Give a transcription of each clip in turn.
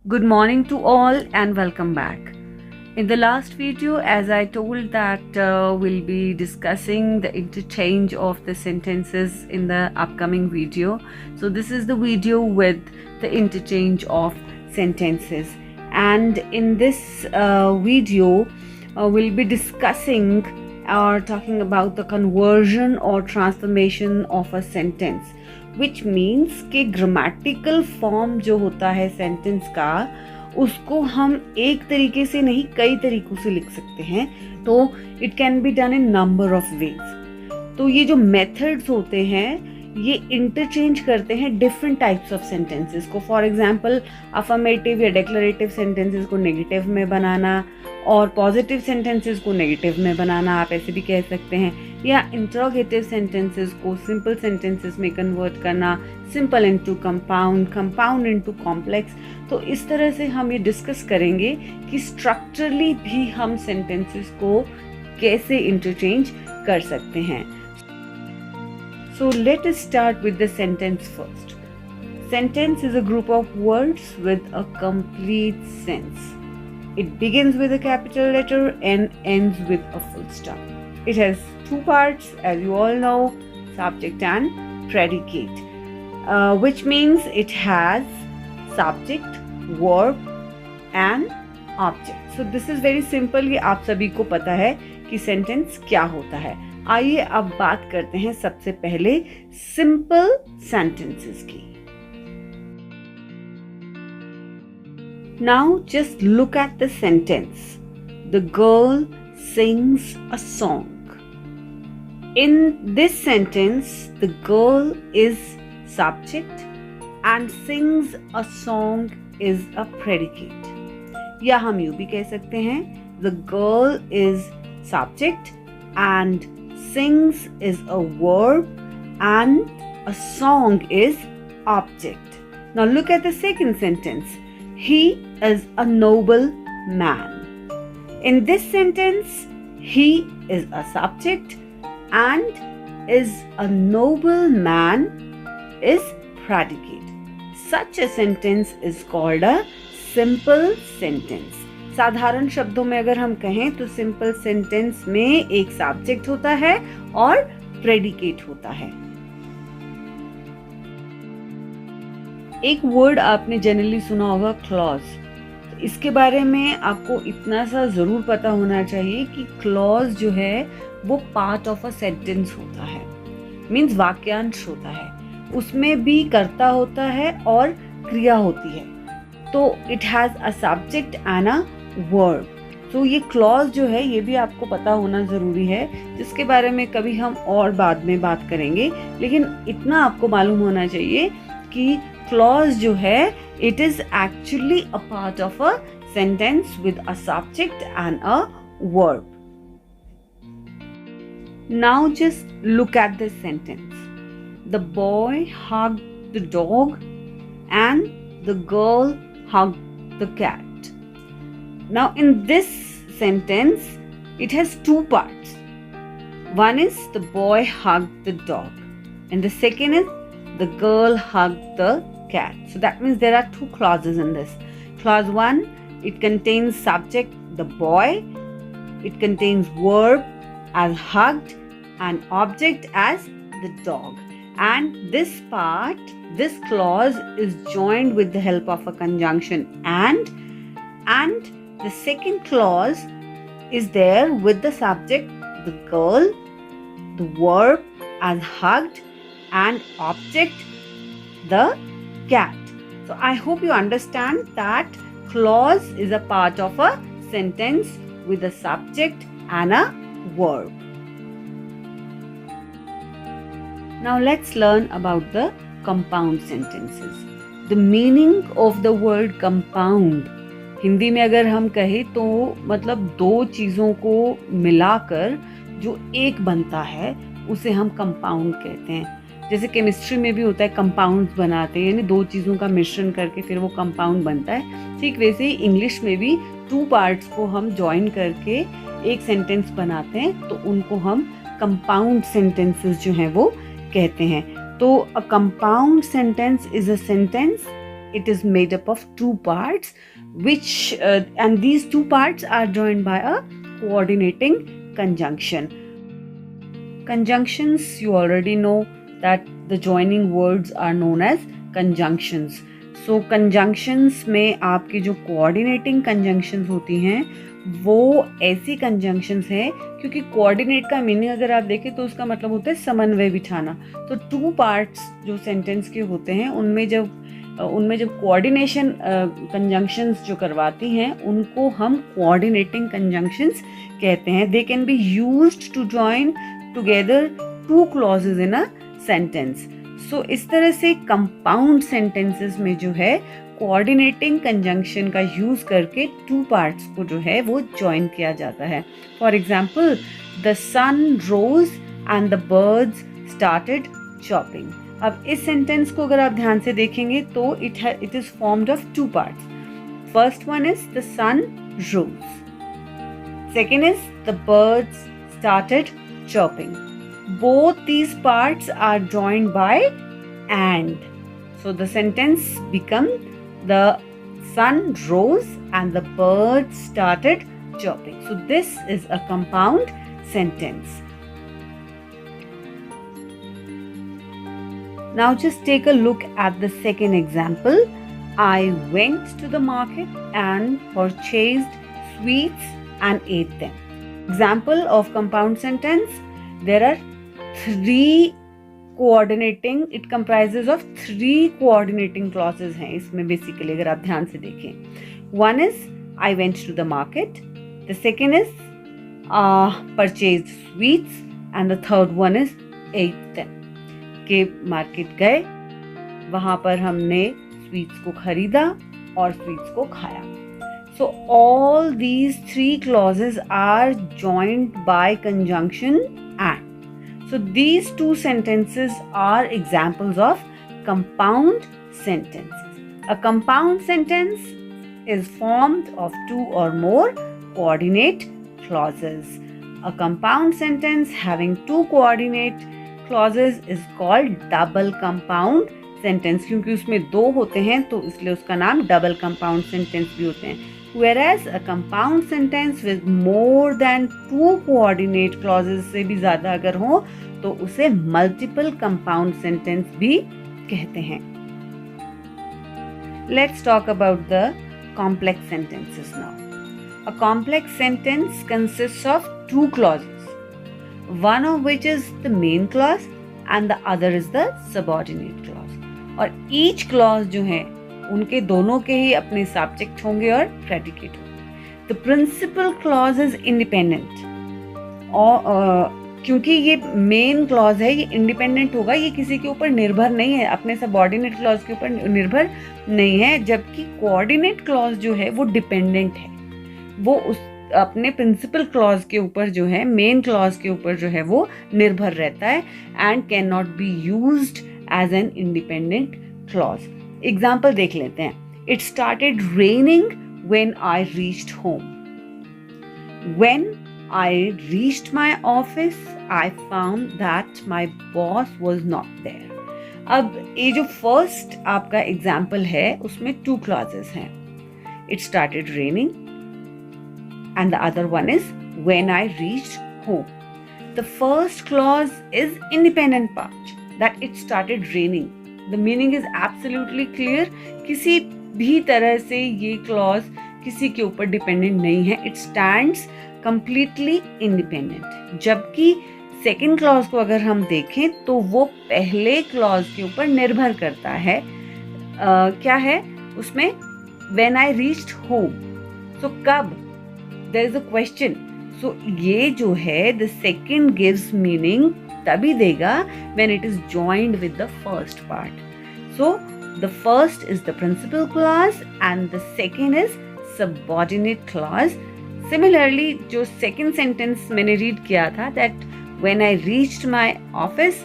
Good morning to all and welcome back. In the last video, as I told that we'll be discussing the interchange of the sentences in the upcoming video. So this is the video with the interchange of sentences. And in this video, we'll be discussing or talking about the conversion or transformation of a sentence. Which means कि grammatical form जो होता है sentence का उसको हम एक तरीके से नहीं कई तरीकों से लिख सकते हैं. तो it can be done in number of ways. तो ये जो मेथड्स होते हैं ये इंटरचेंज करते हैं डिफरेंट टाइप्स ऑफ सेंटेंसेस को. फॉर एग्जांपल अफर्मेटिव या डिक्लेरेटिव सेंटेंसेस को नेगेटिव में बनाना और पॉजिटिव सेंटेंसेस को नेगेटिव में बनाना, आप ऐसे भी कह सकते हैं. या इंट्रोगेटिव सेंटेंसेस को सिंपल सेंटेंसेस में कन्वर्ट करना, simple into compound, compound into complex. तो इस तरह से हम ये डिस्कस करेंगे कि स्ट्रक्चरली भी हम सेंटेंसेस को कैसे इंटरचेंज कर सकते हैं. So let us start with the sentence first. Sentence is a group of words with a complete sense. It begins with a capital letter and ends with a full stop. It has two parts, as you all know, subject and predicate, which means it has subject, verb and object. So this is very simple. ये आप सभी को पता है कि sentence क्या होता है. आइए अब बात करते हैं सबसे पहले सिंपल सेंटेंसेस की. Now just look at the sentence. The girl sings a song. In this sentence the girl is subject and sings a song is a predicate. या हम यूं भी कह सकते हैं the girl is subject and sings is a verb and a song is object. Now look at the second sentence. He is a noble man. In this sentence, he is a subject and is a noble man is predicate. Such a sentence is called a simple sentence. साधारण शब्दों में अगर हम कहें तो simple sentence में एक subject होता है और प्रेडिकेट होता है. एक वर्ड आपने जनरली सुना होगा क्लॉज. तो इसके बारे में आपको इतना सा जरूर पता होना चाहिए कि क्लॉज जो है वो पार्ट ऑफ अ सेंटेंस होता है, मीन्स वाक्यांश होता है. उसमें भी कर्ता होता है और क्रिया होती है. तो it has a subject and a verb. तो ये क्लॉज जो है ये भी आपको पता होना जरूरी है, जिसके बारे में कभी हम और बाद में बात करेंगे. लेकिन इतना आपको मालूम होना चाहिए कि क्लॉज जो है it is actually a part of a sentence with a subject and a verb. Now just look at this sentence. The boy hugged the dog and the girl hugged the cat. Now in this sentence, it has two parts. One is the boy hugged the dog and the second is the girl hugged the cat. So that means there are two clauses in this. Clause 1, it contains subject the boy, it contains verb as hugged and object as the dog. And this part, this clause is joined with the help of a conjunction and the second clause is there with the subject the girl, the verb as hugged and object the cat. So I hope you understand that clause is a part of a sentence with a subject and a verb. Now let's learn about the compound sentences. The meaning of the word compound, Hindi में अगर हम कहें तो मतलब दो चीज़ों को मिलाकर जो एक बनता है उसे हम कंपाउंड कहते हैं. जैसे केमिस्ट्री में भी होता है, कंपाउंड्स बनाते हैं, यानी दो चीज़ों का मिश्रण करके फिर वो कंपाउंड बनता है. ठीक वैसे ही इंग्लिश में भी टू पार्ट्स को हम जॉइन करके एक सेंटेंस बनाते हैं, तो उनको हम कंपाउंड सेंटेंसेस जो हैं वो कहते हैं. तो a compound sentence is a sentence it is made up of two parts, which and these two parts are joined by a coordinating conjunction. Conjunctions, you already know that the joining words are known as conjunctions. So conjunctions में आपकी जो coordinating conjunctions होती हैं वो ऐसी conjunctions हैं, क्योंकि coordinate का मीनिंग अगर आप देखें तो उसका मतलब होता है समन्वय बिठाना. तो टू पार्ट्स जो सेंटेंस के होते हैं उनमें जब कोऑर्डिनेशन कंजंक्शंस जो करवाती हैं उनको हम कोऑर्डिनेटिंग कंजंक्शंस कहते हैं. They can be used to join together two clauses in a sentence. So इस तरह से कंपाउंड सेंटेंसेस में जो है कोऑर्डिनेटिंग कंजंक्शन का यूज करके टू पार्ट्स को जो है वो जॉइन किया जाता है. For example, the sun rose and the birds started chirping. अब इस सेंटेंस को अगर आप ध्यान से देखेंगे तो it is formed of two parts. First one is the sun rose, second is the birds started chopping. Both these parts are joined by and. So the sentence becomes the sun rose and the birds started chirping. So this is a compound sentence. Now just take a look at the second example. I went to the market and purchased sweets and ate them. Example of compound sentence. There are it comprises of three coordinating clauses हैं इसमें basically अगर आप ध्यान से देखें. One is I went to the market, the second is purchased sweets and the third one is ate them. के market गए, वहाँ पर हमने स्वीट्स को खरीदा और स्वीट्स को खाया. So all these three clauses are joined by conjunction and. So these two sentences are examples of compound sentences. A compound sentence is formed of two or more coordinate clauses. A compound sentence having two coordinate clauses is called double compound sentence. क्योंकि उसमें दो होते हैं तो इसलिए उसका नाम double compound sentence भी होते हैं. Whereas a compound sentence with more than two coordinate clauses से भी ज़्यादा अगर हो तो उसे multiple compound sentence भी कहते हैं. Let's talk about the complex sentences now. A complex sentence consists of two clauses, one of which is the main clause and the other is the subordinate clause. और each clause जो है उनके दोनों के ही अपने सब्जेक्ट होंगे और predicate होंगे. The principal clause is independent, और क्योंकि ये मेन क्लॉज है ये इंडिपेंडेंट होगा, ये किसी के ऊपर निर्भर नहीं है, अपने सबऑर्डिनेट क्लॉज के ऊपर निर्भर नहीं है. जबकि कोऑर्डिनेट क्लॉज जो है वो डिपेंडेंट है, वो उस अपने प्रिंसिपल क्लॉज के ऊपर जो है, मेन क्लॉज के ऊपर जो है वो निर्भर रहता है and can not be used as an independent clause. Example देख लेते हैं. It started raining when I reached home. When I reached my office I found that my boss was not there. अब ये जो फर्स्ट आपका example है उसमें two clauses हैं. It started raining and the other one is when I reached home. The first clause is independent part, that it started raining. The meaning is absolutely clear. किसी भी तरह से ये clause किसी के ऊपर dependent नहीं है. It stands completely independent. जबकि second clause को अगर हम देखें तो वो पहले clause के ऊपर निर्भर करता है. क्या है उसमें? When I reached home. So कब? There is a question. So ये जो है the second gives meaning तभी देगा when it is joined with the first part. So the first is the principal clause and the second is subordinate clause. Similarly जो second sentence मैंने read किया था that when I reached my office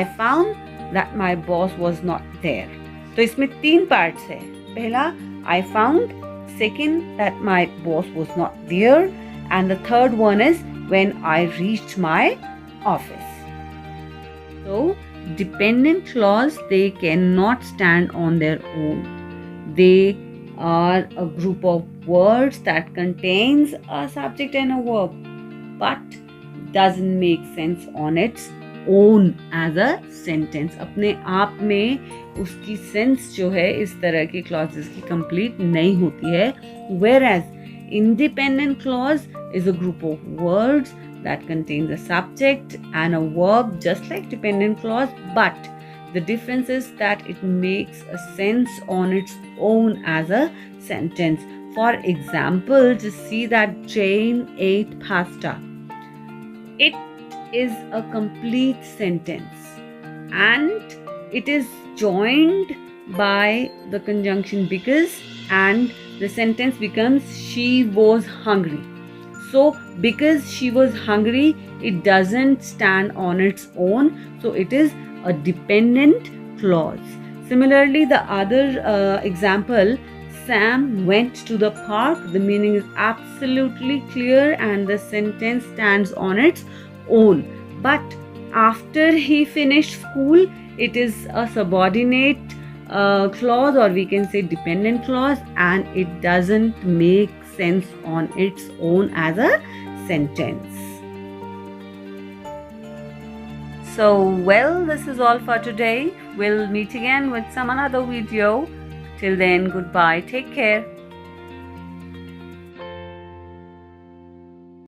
I found that my boss was not there. तो इसमें तीन parts है. पहला I found, second that my boss was not there, and the third one is when I reached my office. So dependent clause, they cannot stand on their own. They are a group of words that contains a subject and a verb, but doesn't make sense on its own as a sentence. अपने आप में उसकी sense जो है इस तरह के clauses की complete नहीं होती है. Whereas independent clause is a group of words that contains a subject and a verb just like dependent clause, but the difference is that it makes a sense on its own as a sentence. For example, just see that Jane ate pasta. It is a complete sentence and it is joined by the conjunction because, and the sentence becomes she was hungry. So because she was hungry, it doesn't stand on its own, so it is a dependent clause. Similarly, the other example, Sam went to the park, the meaning is absolutely clear and the sentence stands on its own. But after he finished school, it is a subordinate clause, or we can say dependent clause, and it doesn't make sense on its own as a sentence. So, well, this is all for today. We'll meet again with some another video. Till then, goodbye. Take care.